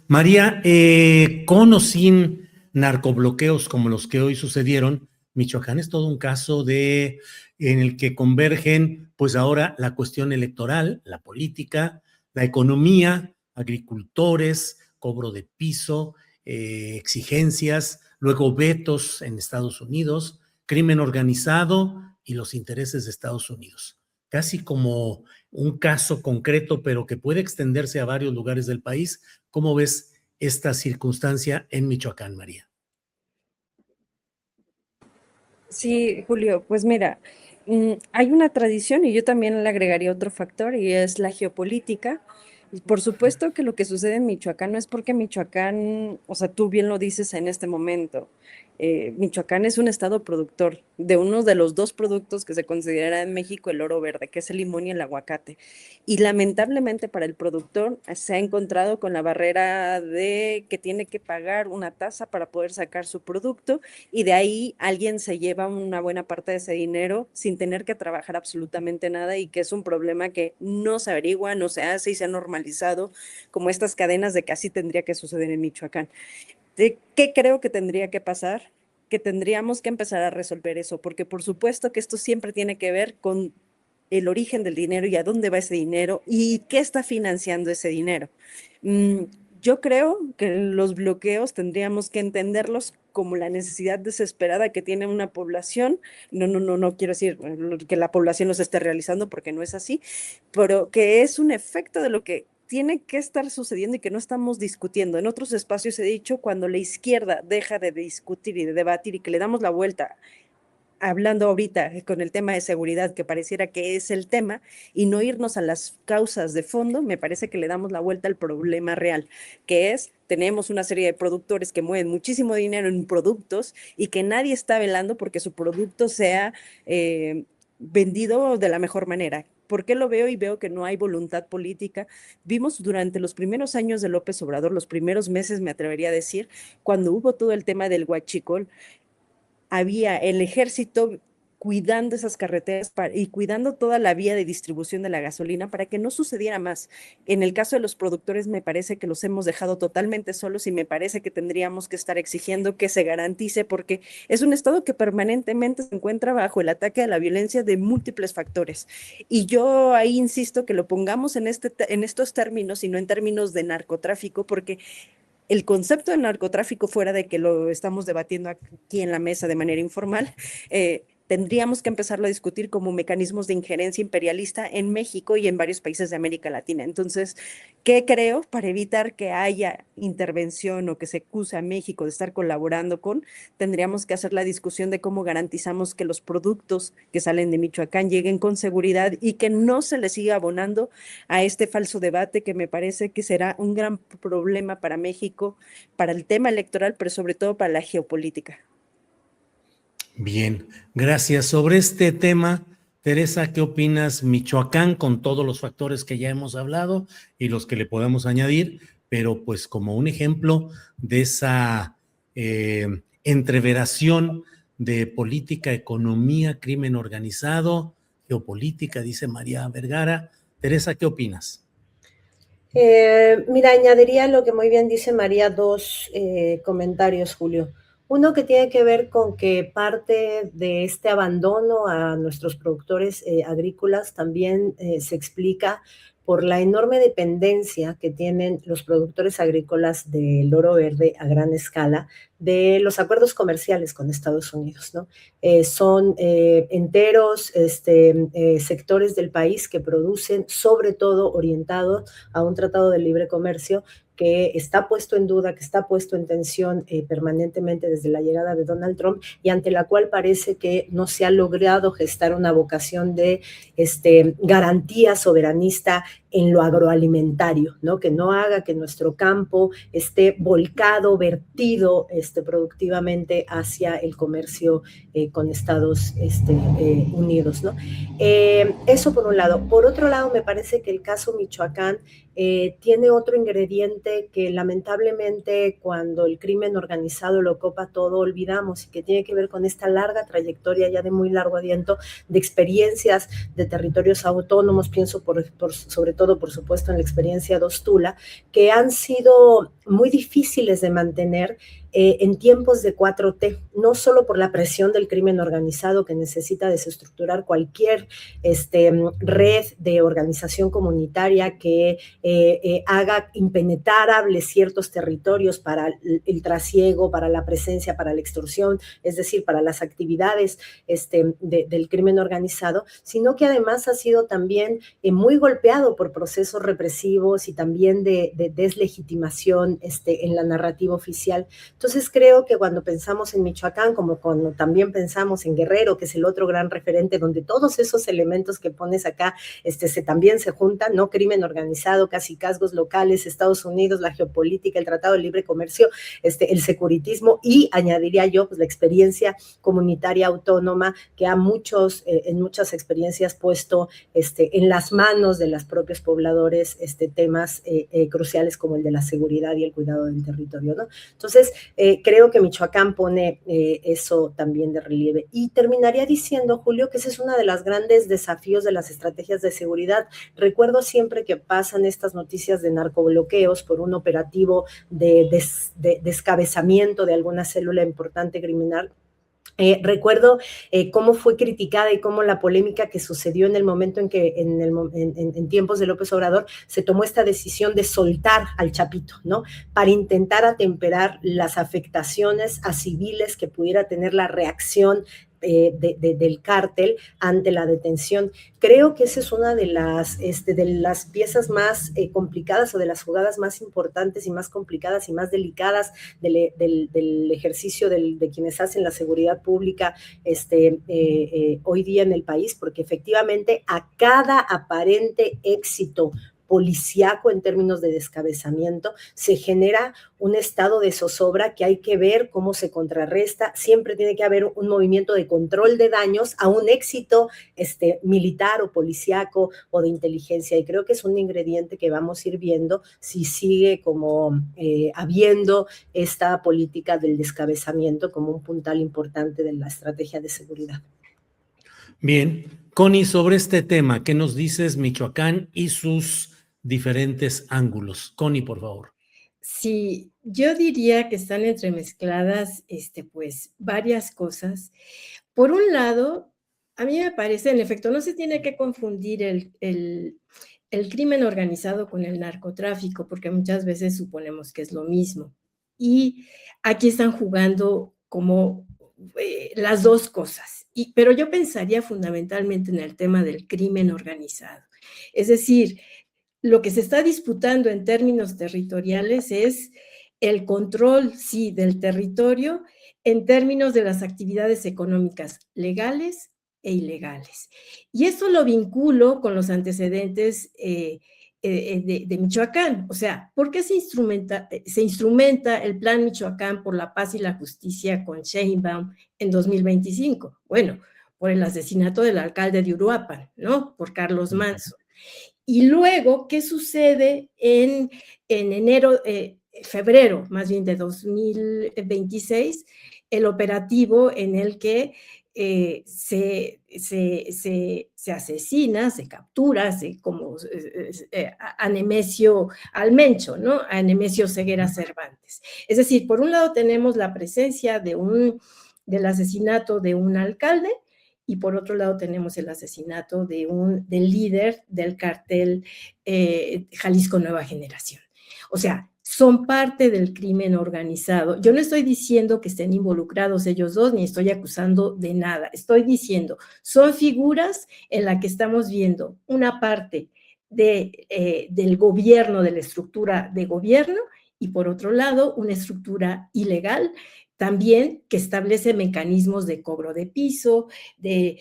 María, con o sin narcobloqueos como los que hoy sucedieron, Michoacán es todo un caso en el que convergen, pues ahora la cuestión electoral, la política, la economía, agricultores, cobro de piso, exigencias, luego vetos en Estados Unidos, crimen organizado y los intereses de Estados Unidos. Casi como un caso concreto, pero que puede extenderse a varios lugares del país. ¿Cómo ves esta circunstancia en Michoacán, María? Sí, Julio, pues mira, hay una tradición y yo también le agregaría otro factor y es la geopolítica. Y por supuesto que lo que sucede en Michoacán no es porque Michoacán, o sea, tú bien lo dices en este momento, Michoacán es un estado productor de uno de los dos productos que se considera en México el oro verde, que es el limón y el aguacate. Y lamentablemente para el productor se ha encontrado con la barrera de que tiene que pagar una tasa para poder sacar su producto y de ahí alguien se lleva una buena parte de ese dinero sin tener que trabajar absolutamente nada y que es un problema que no se averigua, no se hace y se ha normalizado como estas cadenas de que así tendría que suceder en Michoacán. ¿De qué creo que tendría que pasar? Que tendríamos que empezar a resolver eso, porque por supuesto que esto siempre tiene que ver con el origen del dinero y a dónde va ese dinero y qué está financiando ese dinero. Mm, yo creo que los bloqueos tendríamos que entenderlos como la necesidad desesperada que tiene una población. No quiero decir que la población los esté realizando porque no es así, pero que es un efecto de lo que tiene que estar sucediendo y que no estamos discutiendo. En otros espacios he dicho, cuando la izquierda deja de discutir y de debatir y que le damos la vuelta hablando ahorita con el tema de seguridad, que pareciera que es el tema, y no irnos a las causas de fondo, me parece que le damos la vuelta al problema real, que es, tenemos una serie de productores que mueven muchísimo dinero en productos y que nadie está velando porque su producto sea vendido de la mejor manera. ¿Por qué lo veo? Y veo que no hay voluntad política. Vimos durante los primeros años de López Obrador, los primeros meses, me atrevería a decir, cuando hubo todo el tema del huachicol, había el ejército cuidando esas carreteras y cuidando toda la vía de distribución de la gasolina para que no sucediera más. En el caso de los productores me parece que los hemos dejado totalmente solos y me parece que tendríamos que estar exigiendo que se garantice porque es un estado que permanentemente se encuentra bajo el ataque a la violencia de múltiples factores. Y yo ahí insisto que lo pongamos en estos términos y no en términos de narcotráfico porque el concepto de narcotráfico, fuera de que lo estamos debatiendo aquí en la mesa de manera informal, tendríamos que empezarlo a discutir como mecanismos de injerencia imperialista en México y en varios países de América Latina. Entonces, ¿qué creo para evitar que haya intervención o que se acuse a México de estar colaborando con? Tendríamos que hacer la discusión de cómo garantizamos que los productos que salen de Michoacán lleguen con seguridad y que no se les siga abonando a este falso debate que me parece que será un gran problema para México, para el tema electoral, pero sobre todo para la geopolítica. Bien, gracias. Sobre este tema, Teresa, ¿qué opinas? Michoacán, con todos los factores que ya hemos hablado y los que le podemos añadir, pero pues como un ejemplo de esa entreveración de política, economía, crimen organizado, geopolítica, dice María Vergara. Teresa, ¿qué opinas? Mira, añadiría lo que muy bien dice María, dos comentarios, Julio. Uno que tiene que ver con que parte de este abandono a nuestros productores agrícolas también se explica por la enorme dependencia que tienen los productores agrícolas del oro verde a gran escala de los acuerdos comerciales con Estados Unidos, ¿no? Son enteros sectores del país que producen, sobre todo orientados a un tratado de libre comercio que está puesto en duda, que está puesto en tensión permanentemente desde la llegada de Donald Trump y ante la cual parece que no se ha logrado gestar una vocación de garantía soberanista en lo agroalimentario, ¿no? Que no haga que nuestro campo esté volcado, vertido productivamente hacia el comercio con Estados Unidos, ¿no? Eso por un lado. Por otro lado, me parece que el caso Michoacán tiene otro ingrediente que lamentablemente cuando el crimen organizado lo copa todo olvidamos y que tiene que ver con esta larga trayectoria ya de muy largo aliento de experiencias de territorios autónomos, pienso sobre todo por supuesto en la experiencia de Ostula, que han sido muy difíciles de mantener en tiempos de 4T, no solo por la presión del crimen organizado que necesita desestructurar cualquier red de organización comunitaria que haga impenetrables ciertos territorios para el trasiego, para la presencia, para la extorsión, es decir, para las actividades del crimen organizado, sino que además ha sido también muy golpeado por procesos represivos y también de deslegitimación en la narrativa oficial. Entonces creo que cuando pensamos en Michoacán, como cuando también pensamos en Guerrero, que es el otro gran referente, donde todos esos elementos que pones acá también se juntan, ¿no? Crimen organizado, cacicazgos locales, Estados Unidos, la geopolítica, el Tratado de Libre Comercio, el securitismo y, añadiría yo, pues la experiencia comunitaria autónoma que en muchas experiencias puesto en las manos de los propios pobladores temas cruciales como el de la seguridad y el cuidado del territorio, ¿no? Entonces, creo que Michoacán pone eso también de relieve. Y terminaría diciendo, Julio, que ese es uno de los grandes desafíos de las estrategias de seguridad. Recuerdo siempre que pasan estas noticias de narcobloqueos por un operativo de descabezamiento de alguna célula importante criminal. Recuerdo cómo fue criticada y cómo la polémica que sucedió en el momento en que en tiempos de López Obrador se tomó esta decisión de soltar al Chapito, ¿no? Para intentar atemperar las afectaciones a civiles que pudiera tener la reacción del cártel ante la detención. Creo que esa es una de las piezas más complicadas o de las jugadas más importantes y más complicadas y más delicadas del ejercicio de quienes hacen la seguridad pública hoy día en el país, porque efectivamente a cada aparente éxito policíaco en términos de descabezamiento, se genera un estado de zozobra que hay que ver cómo se contrarresta. Siempre tiene que haber un movimiento de control de daños a un éxito militar o policíaco o de inteligencia, y creo que es un ingrediente que vamos a ir viendo si sigue como habiendo esta política del descabezamiento como un puntal importante de la estrategia de seguridad. Bien, Connie, sobre este tema, ¿qué nos dices Michoacán y sus diferentes ángulos? Connie, por favor. Sí, yo diría que están entremezcladas, pues, varias cosas. Por un lado, a mí me parece, en efecto, no se tiene que confundir el crimen organizado con el narcotráfico, porque muchas veces suponemos que es lo mismo. Y aquí están jugando como las dos cosas. Pero yo pensaría fundamentalmente en el tema del crimen organizado. Es decir, lo que se está disputando en términos territoriales es el control, sí, del territorio en términos de las actividades económicas legales e ilegales. Y esto lo vinculo con los antecedentes de Michoacán. O sea, ¿por qué se instrumenta el Plan Michoacán por la Paz y la Justicia con Sheinbaum en 2025? Bueno, por el asesinato del alcalde de Uruapan, ¿no? Por Carlos Manso. Y luego, ¿qué sucede en febrero, más bien de 2026? El operativo en el que se asesina, se captura, como a Nemesio Almencho, ¿no? A Nemesio Ceguera Cervantes. Es decir, por un lado tenemos la presencia del asesinato de un alcalde, y por otro lado tenemos el asesinato del líder del cártel Jalisco Nueva Generación. O sea, son parte del crimen organizado. Yo no estoy diciendo que estén involucrados ellos dos, ni estoy acusando de nada. Estoy diciendo, son figuras en las que estamos viendo una parte del gobierno, de la estructura de gobierno, y por otro lado, una estructura ilegal también que establece mecanismos de cobro de piso,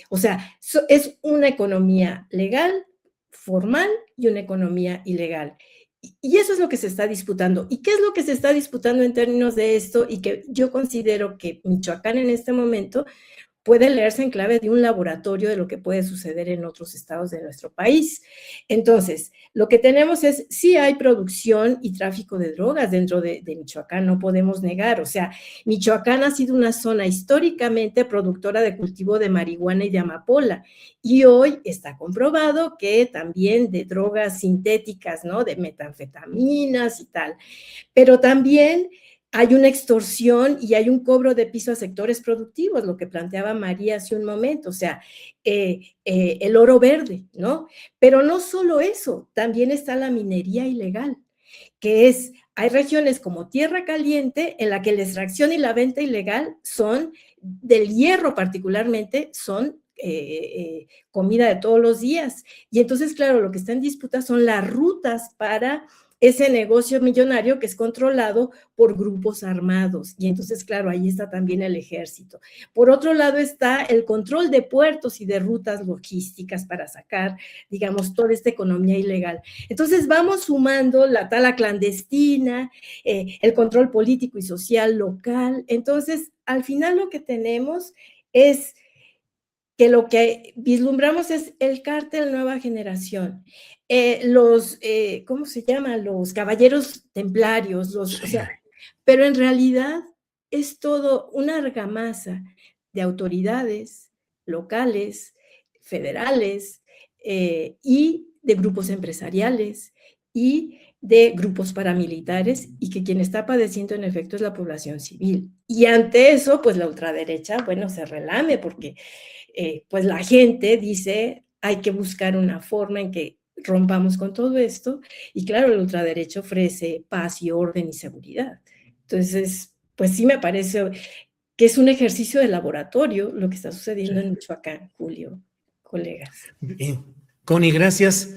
o sea, es una economía legal, formal, y una economía ilegal. Y eso es lo que se está disputando. ¿Y qué es lo que se está disputando en términos de esto? Y que yo considero que Michoacán en este momento puede leerse en clave de un laboratorio de lo que puede suceder en otros estados de nuestro país. Entonces, lo que tenemos es, sí hay producción y tráfico de drogas dentro de Michoacán, no podemos negar. O sea, Michoacán ha sido una zona históricamente productora de cultivo de marihuana y de amapola, y hoy está comprobado que también de drogas sintéticas, ¿no? De metanfetaminas y tal. Pero también hay una extorsión y hay un cobro de piso a sectores productivos, lo que planteaba María hace un momento, o sea, el oro verde, ¿no? Pero no solo eso, también está la minería ilegal, que es, hay regiones como Tierra Caliente en la que la extracción y la venta ilegal son, del hierro particularmente, son comida de todos los días. Y entonces, claro, lo que está en disputa son las rutas para ese negocio millonario que es controlado por grupos armados. Y entonces, claro, ahí está también el ejército. Por otro lado está el control de puertos y de rutas logísticas para sacar, digamos, toda esta economía ilegal. Entonces vamos sumando la tala clandestina, el control político y social local. Entonces, al final lo que tenemos es que lo que vislumbramos es el cártel nueva generación, ¿cómo se llama? Los caballeros templarios, o sea, pero en realidad es todo una argamasa de autoridades locales, federales, y de grupos empresariales y de grupos paramilitares, y que quien está padeciendo en efecto es la población civil. Y ante eso, pues la ultraderecha, bueno, se relame porque pues la gente dice, hay que buscar una forma en que rompamos con todo esto, y claro, la ultraderecha ofrece paz y orden y seguridad. Entonces, pues sí me parece que es un ejercicio de laboratorio lo que está sucediendo en Michoacán, Julio, colegas. Bien. Connie, gracias.